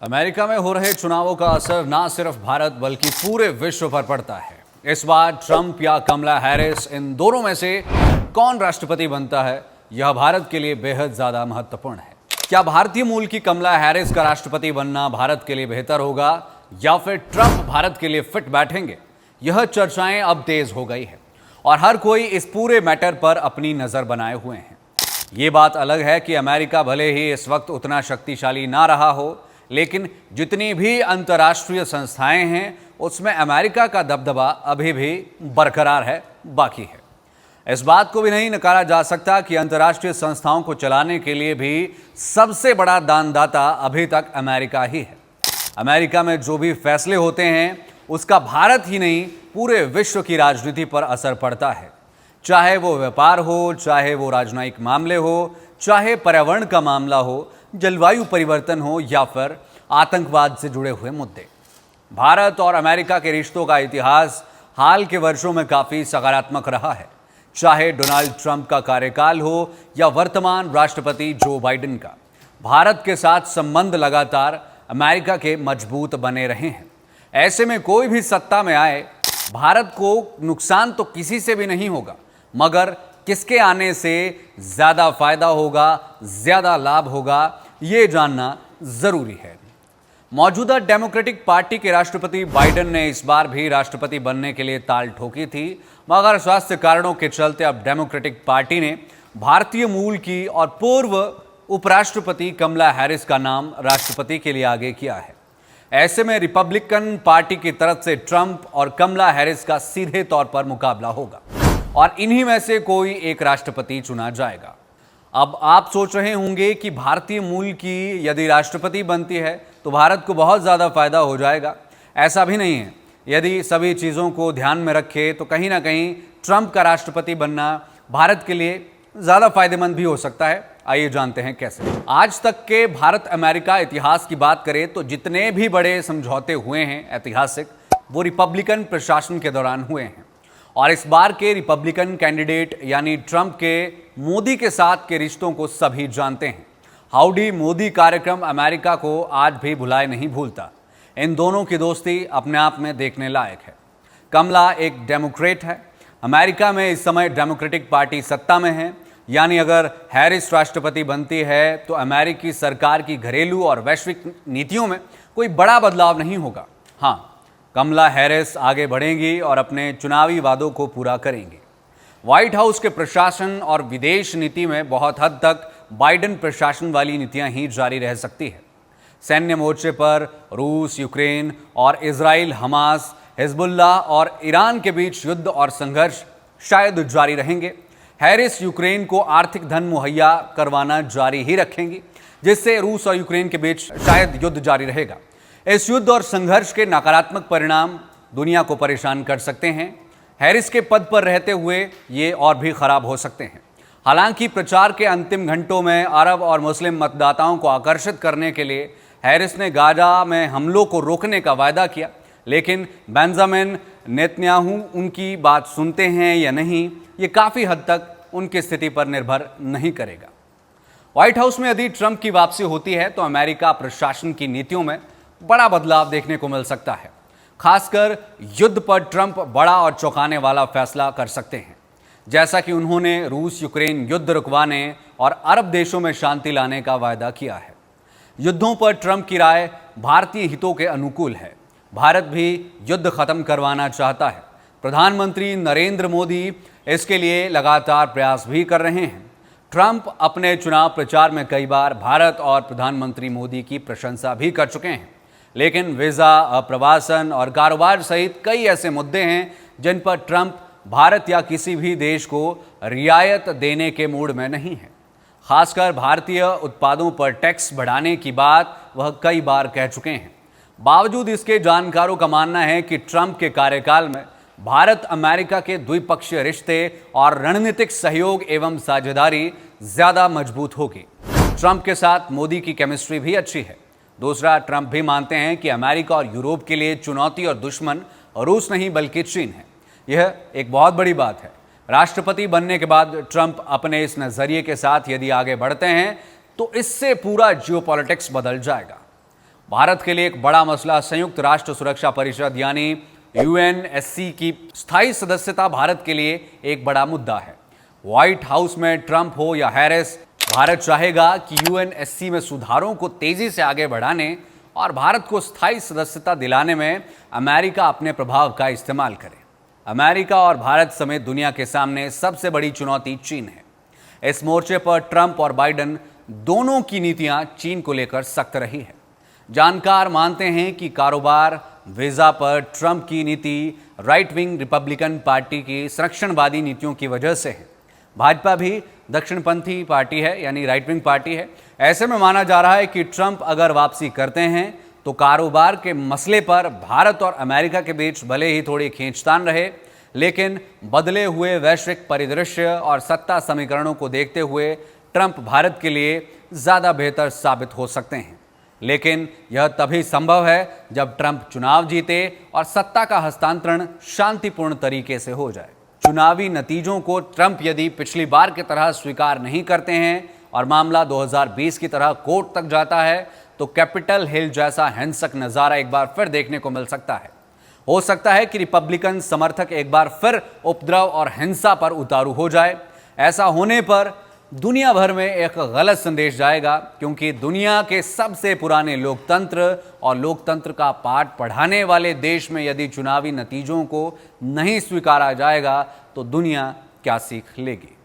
America में हो रहे चुनावों का असर ना सिर्फ भारत बल्कि पूरे विश्व पर पड़ता है। इस बार ट्रंप या कमला हैरिस, इन दोनों में से कौन राष्ट्रपति बनता है, यह भारत के लिए बेहद ज्यादा महत्वपूर्ण है। क्या भारतीय मूल की कमला हैरिस का राष्ट्रपति बनना भारत के लिए बेहतर होगा या फिर ट्रंप भारत के लिए फिट बैठेंगे? यह चर्चाएं अब तेज हो गई है और हर कोई इस पूरे मैटर पर अपनी नजर बनाए हुए हैं। ये बात अलग है कि अमेरिका भले ही इस वक्त उतना शक्तिशाली ना रहा हो, लेकिन जितनी भी अंतर्राष्ट्रीय संस्थाएं हैं उसमें अमेरिका का दबदबा अभी भी बरकरार है, बाकी है। इस बात को भी नहीं नकारा जा सकता कि अंतर्राष्ट्रीय संस्थाओं को चलाने के लिए भी सबसे बड़ा दानदाता अभी तक अमेरिका ही है। अमेरिका में जो भी फैसले होते हैं उसका भारत ही नहीं पूरे विश्व की राजनीति पर असर पड़ता है। चाहे वो व्यापार हो, चाहे वो राजनयिक मामले हो, चाहे पर्यावरण का मामला हो, जलवायु परिवर्तन हो या फिर आतंकवाद से जुड़े हुए मुद्दे। भारत और अमेरिका के रिश्तों का इतिहास हाल के वर्षों में काफी सकारात्मक रहा है। चाहे डोनाल्ड ट्रंप का कार्यकाल हो या वर्तमान राष्ट्रपति जो बाइडेन का, भारत के साथ संबंध लगातार अमेरिका के मजबूत बने रहे हैं। ऐसे में कोई भी सत्ता में आए, भारत को नुकसान तो किसी से भी नहीं होगा, मगर किसके आने से ज्यादा फायदा होगा, ज्यादा लाभ होगा, ये जानना जरूरी है। मौजूदा डेमोक्रेटिक पार्टी के राष्ट्रपति बाइडेन ने इस बार भी राष्ट्रपति बनने के लिए ताल ठोकी थी, मगर स्वास्थ्य कारणों के चलते अब डेमोक्रेटिक पार्टी ने भारतीय मूल की और पूर्व उपराष्ट्रपति कमला हैरिस का नाम राष्ट्रपति के लिए आगे किया है। ऐसे में रिपब्लिकन पार्टी की तरफ से ट्रंप और कमला हैरिस का सीधे तौर पर मुकाबला होगा और इन्हीं में से कोई एक राष्ट्रपति चुना जाएगा। अब आप सोच रहे होंगे कि भारतीय मूल की यदि राष्ट्रपति बनती है तो भारत को बहुत ज़्यादा फायदा हो जाएगा। ऐसा भी नहीं है। यदि सभी चीज़ों को ध्यान में रखें तो कहीं ना कहीं ट्रंप का राष्ट्रपति बनना भारत के लिए ज़्यादा फायदेमंद भी हो सकता है। आइए जानते हैं कैसे। आज तक के भारत अमेरिका इतिहास की बात करें तो जितने भी बड़े समझौते हुए हैं ऐतिहासिक, वो रिपब्लिकन प्रशासन के दौरान हुए हैं। और इस बार के रिपब्लिकन कैंडिडेट यानी ट्रंप के मोदी के साथ के रिश्तों को सभी जानते हैं। हाउडी मोदी कार्यक्रम अमेरिका को आज भी भुलाए नहीं भूलता। इन दोनों की दोस्ती अपने आप में देखने लायक है। कमला एक डेमोक्रेट है। अमेरिका में इस समय डेमोक्रेटिक पार्टी सत्ता में है, यानी अगर हैरिस राष्ट्रपति बनती है तो अमेरिकी सरकार की घरेलू और वैश्विक नीतियों में कोई बड़ा बदलाव नहीं होगा। हाँ, कमला हैरिस आगे बढ़ेंगी और अपने चुनावी वादों को पूरा करेंगी। व्हाइट हाउस के प्रशासन और विदेश नीति में बहुत हद तक बाइडेन प्रशासन वाली नीतियां ही जारी रह सकती है। सैन्य मोर्चे पर रूस, यूक्रेन और इजराइल, हमास, हिजबुल्लाह और ईरान के बीच युद्ध और संघर्ष शायद जारी रहेंगे। हैरिस यूक्रेन को आर्थिक धन मुहैया करवाना जारी ही रखेंगी, जिससे रूस और यूक्रेन के बीच शायद युद्ध जारी रहेगा। इस युद्ध और संघर्ष के नकारात्मक परिणाम दुनिया को परेशान कर सकते हैं। हैरिस के पद पर रहते हुए ये और भी खराब हो सकते हैं। हालांकि प्रचार के अंतिम घंटों में अरब और मुस्लिम मतदाताओं को आकर्षित करने के लिए हैरिस ने गाजा में हमलों को रोकने का वायदा किया, लेकिन बेंजामिन नेतन्याहू उनकी बात सुनते हैं या नहीं, ये काफ़ी हद तक उनकी स्थिति पर निर्भर नहीं करेगा। व्हाइट हाउस में यदि ट्रंप की वापसी होती है तो अमेरिका प्रशासन की नीतियों में बड़ा बदलाव देखने को मिल सकता है। खासकर युद्ध पर ट्रंप बड़ा और चौंकाने वाला फैसला कर सकते हैं, जैसा कि उन्होंने रूस यूक्रेन युद्ध रुकवाने और अरब देशों में शांति लाने का वायदा किया है। युद्धों पर ट्रंप की राय भारतीय हितों के अनुकूल है। भारत भी युद्ध खत्म करवाना चाहता है। प्रधानमंत्री नरेंद्र मोदी इसके लिए लगातार प्रयास भी कर रहे हैं। ट्रंप अपने चुनाव प्रचार में कई बार भारत और प्रधानमंत्री मोदी की प्रशंसा भी कर चुके हैं, लेकिन वीज़ा, अप्रवासन और कारोबार सहित कई ऐसे मुद्दे हैं जिन पर ट्रंप भारत या किसी भी देश को रियायत देने के मूड में नहीं है। खासकर भारतीय उत्पादों पर टैक्स बढ़ाने की बात वह कई बार कह चुके हैं। बावजूद इसके जानकारों का मानना है कि ट्रंप के कार्यकाल में भारत अमेरिका के द्विपक्षीय रिश्ते और रणनीतिक सहयोग एवं साझेदारी ज्यादा मजबूत होगी। ट्रंप के साथ मोदी की केमिस्ट्री भी अच्छी है। दूसरा, ट्रंप भी मानते हैं कि अमेरिका और यूरोप के लिए चुनौती और दुश्मन रूस नहीं बल्कि चीन है। यह एक बहुत बड़ी बात है। राष्ट्रपति बनने के बाद ट्रंप अपने इस नजरिए के साथ यदि आगे बढ़ते हैं तो इससे पूरा जियोपॉलिटिक्स बदल जाएगा। भारत के लिए एक बड़ा मसला संयुक्त राष्ट्र सुरक्षा परिषद यानी यूएनएससी की स्थायी सदस्यता भारत के लिए एक बड़ा मुद्दा है। व्हाइट हाउस में ट्रंप हो या हैरिस, भारत चाहेगा कि यूएनएससी में सुधारों को तेजी से आगे बढ़ाने और भारत को स्थायी सदस्यता दिलाने में अमेरिका अपने प्रभाव का इस्तेमाल करे। अमेरिका और भारत समेत दुनिया के सामने सबसे बड़ी चुनौती चीन है। इस मोर्चे पर ट्रंप और बाइडेन दोनों की नीतियां चीन को लेकर सख्त रही है। जानकार मानते हैं कि कारोबार वीजा पर ट्रंप की नीति राइट विंग रिपब्लिकन पार्टी की संरक्षणवादी नीतियों की वजह से है। भाजपा भी दक्षिणपंथी पार्टी है यानी राइट विंग पार्टी है। ऐसे में माना जा रहा है कि ट्रंप अगर वापसी करते हैं तो कारोबार के मसले पर भारत और अमेरिका के बीच भले ही थोड़ी खींचतान रहे, लेकिन बदले हुए वैश्विक परिदृश्य और सत्ता समीकरणों को देखते हुए ट्रंप भारत के लिए ज़्यादा बेहतर साबित हो सकते हैं। लेकिन यह तभी संभव है जब ट्रंप चुनाव जीते और सत्ता का हस्तांतरण शांतिपूर्ण तरीके से हो जाए। चुनावी नतीजों को ट्रंप यदि पिछली बार की तरह स्वीकार नहीं करते हैं और मामला 2020 की तरह कोर्ट तक जाता है तो कैपिटल हिल जैसा हिंसक नज़ारा एक बार फिर देखने को मिल सकता है। हो सकता है कि रिपब्लिकन समर्थक एक बार फिर उपद्रव और हिंसा पर उतारू हो जाए। ऐसा होने पर दुनिया भर में एक गलत संदेश जाएगा, क्योंकि दुनिया के सबसे पुराने लोकतंत्र और लोकतंत्र का पाठ पढ़ाने वाले देश में यदि चुनावी नतीजों को नहीं स्वीकारा जाएगा तो दुनिया क्या सीख लेगी।